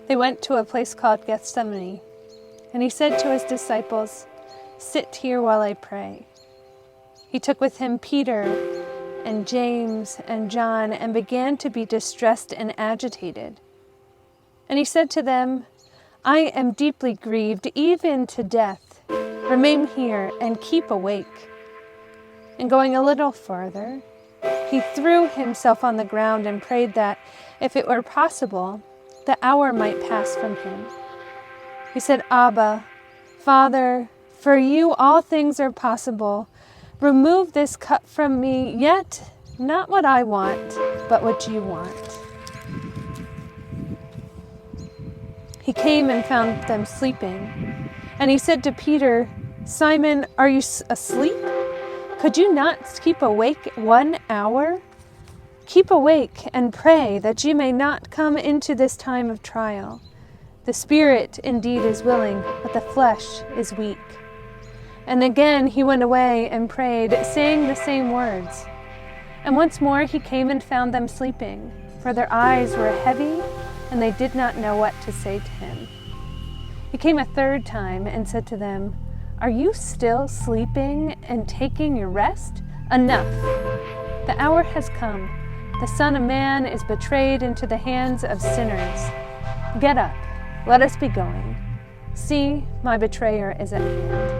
They went to a place called Gethsemane, and he said to his disciples, "Sit here while I pray." He took with him Peter and James and John and began to be distressed and agitated. And he said to them, "I am deeply grieved, even to death. Remain here and keep awake." And going a little farther, he threw himself on the ground and prayed that, if it were possible, the hour might pass from him. He said, "Abba, Father, for you all things are possible. Remove this cup from me, yet not what I want, but what you want." He came and found them sleeping. And he said to Peter, "Simon, are you asleep? Could you not keep awake 1 hour? Keep awake and pray that you may not come into this time of trial. The spirit indeed is willing, but the flesh is weak." And again he went away and prayed, saying the same words. And once more he came and found them sleeping, for their eyes were heavy, and they did not know what to say to him. He came a third time and said to them, "Are you still sleeping and taking your rest? Enough! The hour has come. The Son of Man is betrayed into the hands of sinners. Get up, let us be going. See, my betrayer is at hand."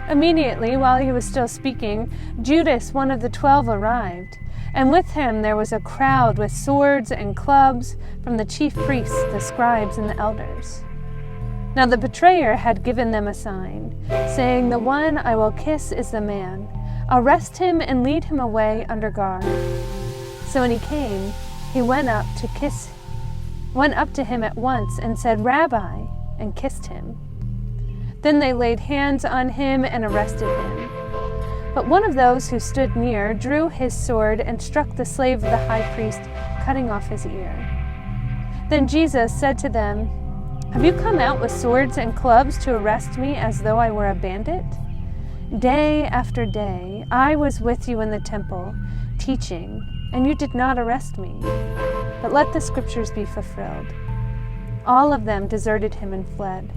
Immediately, while he was still speaking, Judas, one of the 12, arrived, and with him there was a crowd with swords and clubs from the chief priests, the scribes, and the elders. Now the betrayer had given them a sign, saying, "The one I will kiss is the man. Arrest him and lead him away under guard." So when he came, he went up to him at once and said, "Rabbi," and kissed him. Then they laid hands on him and arrested him. But one of those who stood near drew his sword and struck the slave of the high priest, cutting off his ear. Then Jesus said to them, "Have you come out with swords and clubs to arrest me as though I were a bandit? Day after day I was with you in the temple, teaching, and you did not arrest me. But let the scriptures be fulfilled." All of them deserted him and fled.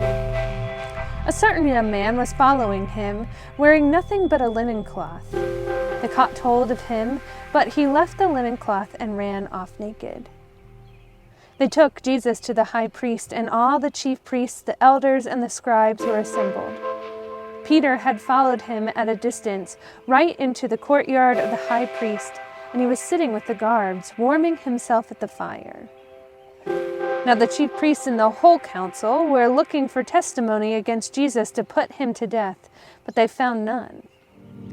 A certain young man was following him, wearing nothing but a linen cloth. They caught hold of him, but he left the linen cloth and ran off naked. They took Jesus to the high priest, and all the chief priests, the elders, and the scribes were assembled. Peter had followed him at a distance, right into the courtyard of the high priest, and he was sitting with the guards, warming himself at the fire. Now the chief priests and the whole council were looking for testimony against Jesus to put him to death, but they found none.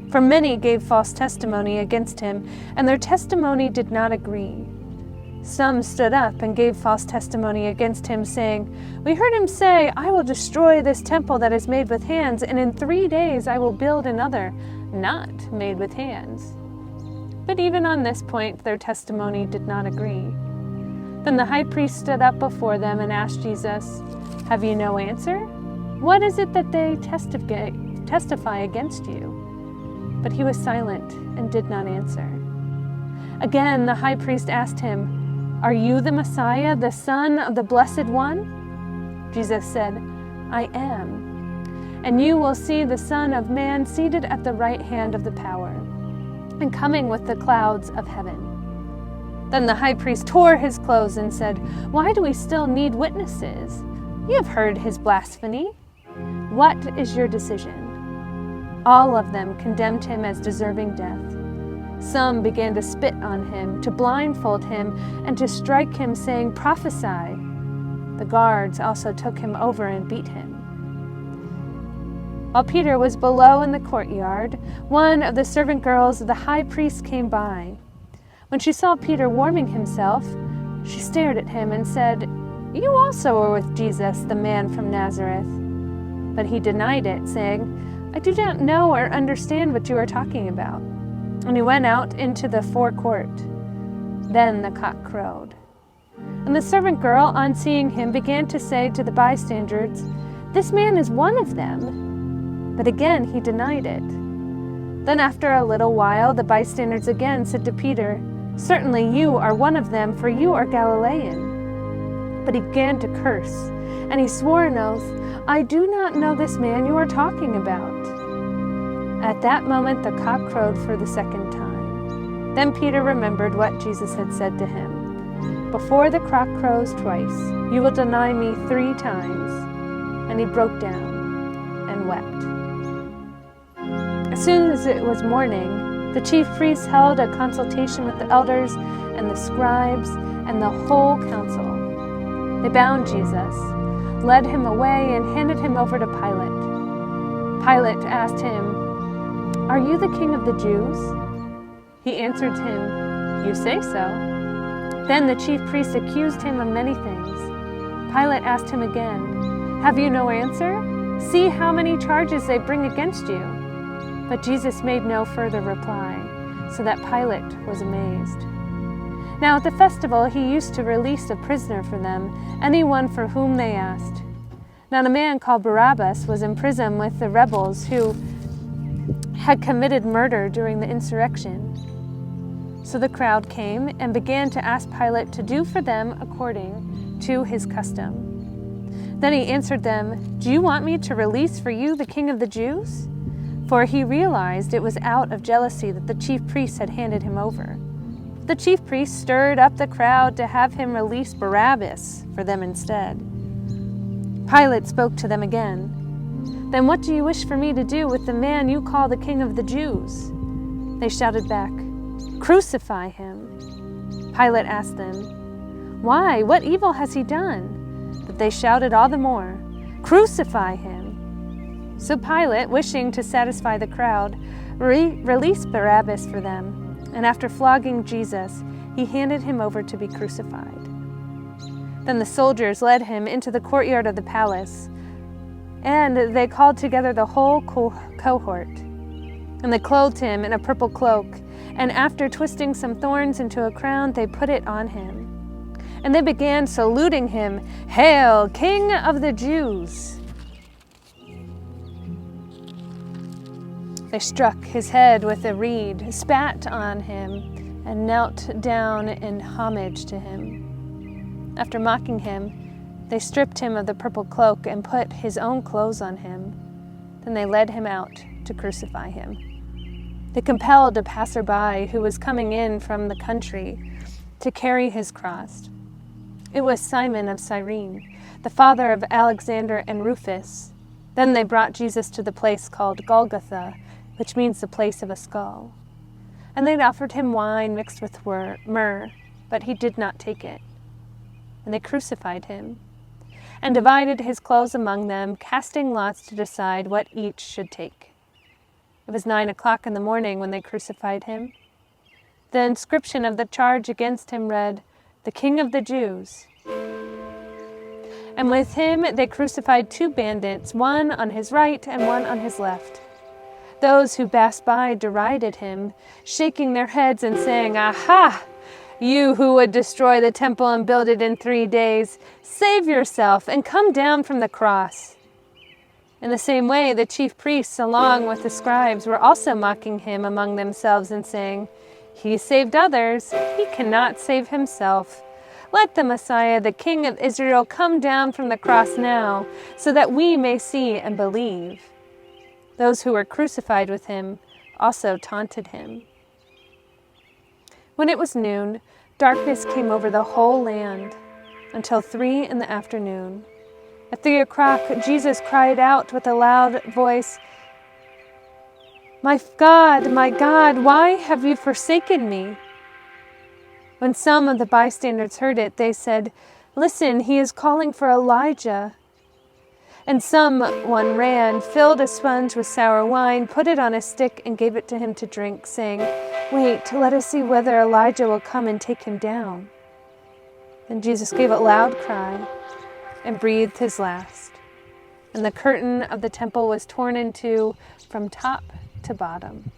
For many gave false testimony against him, and their testimony did not agree. Some stood up and gave false testimony against him, saying, "We heard him say, 'I will destroy this temple that is made with hands, and in 3 days I will build another, not made with hands.'" But even on this point their testimony did not agree. Then the high priest stood up before them and asked Jesus, "Have you no answer? What is it that they testify against you?" But he was silent and did not answer. Again the high priest asked him, "Are you the Messiah, the Son of the Blessed One?" Jesus said, "I am. And you will see the Son of Man seated at the right hand of the power, and coming with the clouds of heaven." Then the high priest tore his clothes and said, "Why do we still need witnesses? You have heard his blasphemy. What is your decision?" All of them condemned him as deserving death. Some began to spit on him, to blindfold him, and to strike him, saying, "Prophesy." The guards also took him over and beat him. While Peter was below in the courtyard, one of the servant girls of the high priest came by. When she saw Peter warming himself, she stared at him and said, "You also were with Jesus, the man from Nazareth." But he denied it, saying, "I do not know or understand what you are talking about." And he went out into the forecourt. Then the cock crowed. And the servant girl, on seeing him, began to say to the bystanders, "This man is one of them." But again he denied it. Then after a little while the bystanders again said to Peter, "Certainly you are one of them, for you are Galilean." but he began to curse. And he swore an oath, "I do not know this man you are talking about." At that moment the cock crowed for the second time. Then Peter remembered what Jesus had said to him, "Before the cock crows twice, you will deny me 3 times." And he broke down and wept. As soon as it was morning, the chief priests held a consultation with the elders and the scribes and the whole council. They bound Jesus, led him away, and handed him over to Pilate. Pilate asked him, "Are you the king of the Jews?" He answered him, "You say so." Then the chief priests accused him of many things. Pilate asked him again, "Have you no answer? See how many charges they bring against you." But Jesus made no further reply, so that Pilate was amazed. Now at the festival he used to release a prisoner for them, anyone for whom they asked. Now a man called Barabbas was in prison with the rebels who had committed murder during the insurrection. So the crowd came and began to ask Pilate to do for them according to his custom. Then he answered them, "Do you want me to release for you the king of the Jews?" For he realized it was out of jealousy that the chief priests had handed him over. The chief priests stirred up the crowd to have him release Barabbas for them instead. Pilate spoke to them again. "Then what do you wish for me to do with the man you call the king of the Jews?" They shouted back, "Crucify him." Pilate asked them, "Why? What evil has he done?" But they shouted all the more, "Crucify him." So Pilate, wishing to satisfy the crowd, released Barabbas for them, and after flogging Jesus, he handed him over to be crucified. Then the soldiers led him into the courtyard of the palace, and they called together the whole cohort. And they clothed him in a purple cloak, and after twisting some thorns into a crown, they put it on him. And they began saluting him, "Hail, King of the Jews!" They struck his head with a reed, spat on him, and knelt down in homage to him. After mocking him, they stripped him of the purple cloak and put his own clothes on him. Then they led him out to crucify him. They compelled a passerby who was coming in from the country to carry his cross. It was Simon of Cyrene, the father of Alexander and Rufus. Then they brought Jesus to the place called Golgotha, which means the place of a skull. And they'd offered him wine mixed with myrrh, but he did not take it. And they crucified him, and divided his clothes among them, casting lots to decide what each should take. It was 9 o'clock in the morning when they crucified him. The inscription of the charge against him read, "The King of the Jews." And with him they crucified 2 bandits, one on his right and one on his left. Those who passed by derided him, shaking their heads and saying, "Aha! You who would destroy the temple and build it in 3 days, save yourself and come down from the cross." In the same way, the chief priests, along with the scribes, were also mocking him among themselves and saying, "He saved others, he cannot save himself. Let the Messiah, the King of Israel, come down from the cross now, so that we may see and believe." Those who were crucified with him also taunted him. When it was noon, darkness came over the whole land until 3 in the afternoon. At 3 o'clock, Jesus cried out with a loud voice, my God, why have you forsaken me?" When some of the bystanders heard it, they said, "Listen, he is calling for Elijah." And someone ran, filled a sponge with sour wine, put it on a stick, and gave it to him to drink, saying, "Wait, let us see whether Elijah will come and take him down." Then Jesus gave a loud cry and breathed his last. And the curtain of the temple was torn in two from top to bottom.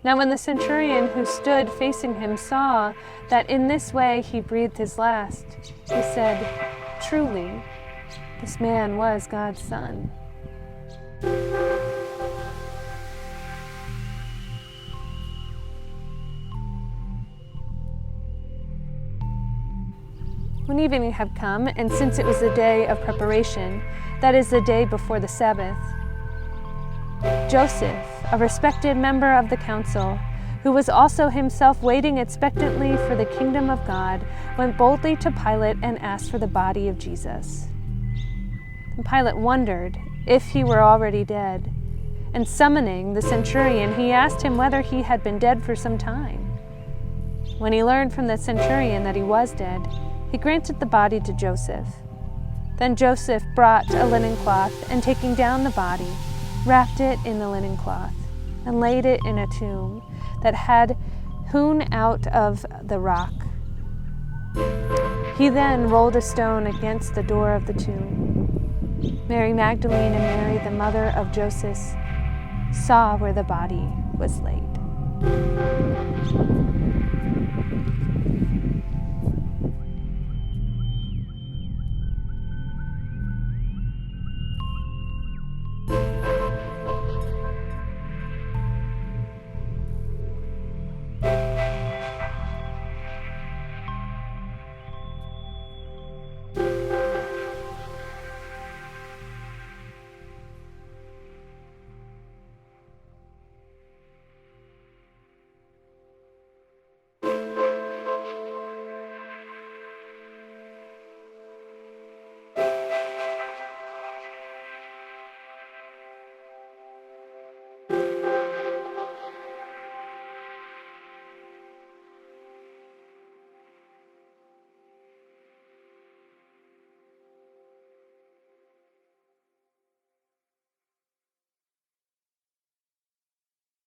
Now when the centurion who stood facing him saw that in this way he breathed his last, he said, "Truly, this man was God's Son." When evening had come, and since it was the day of preparation, that is, the day before the Sabbath, Joseph, a respected member of the council, who was also himself waiting expectantly for the kingdom of God, went boldly to Pilate and asked for the body of Jesus. And Pilate wondered if he were already dead, and summoning the centurion, he asked him whether he had been dead for some time. When he learned from the centurion that he was dead, he granted the body to Joseph. Then Joseph brought a linen cloth, and taking down the body, wrapped it in the linen cloth, and laid it in a tomb that had hewn out of the rock. He then rolled a stone against the door of the tomb. Mary Magdalene and Mary, the mother of Joseph, saw where the body was laid.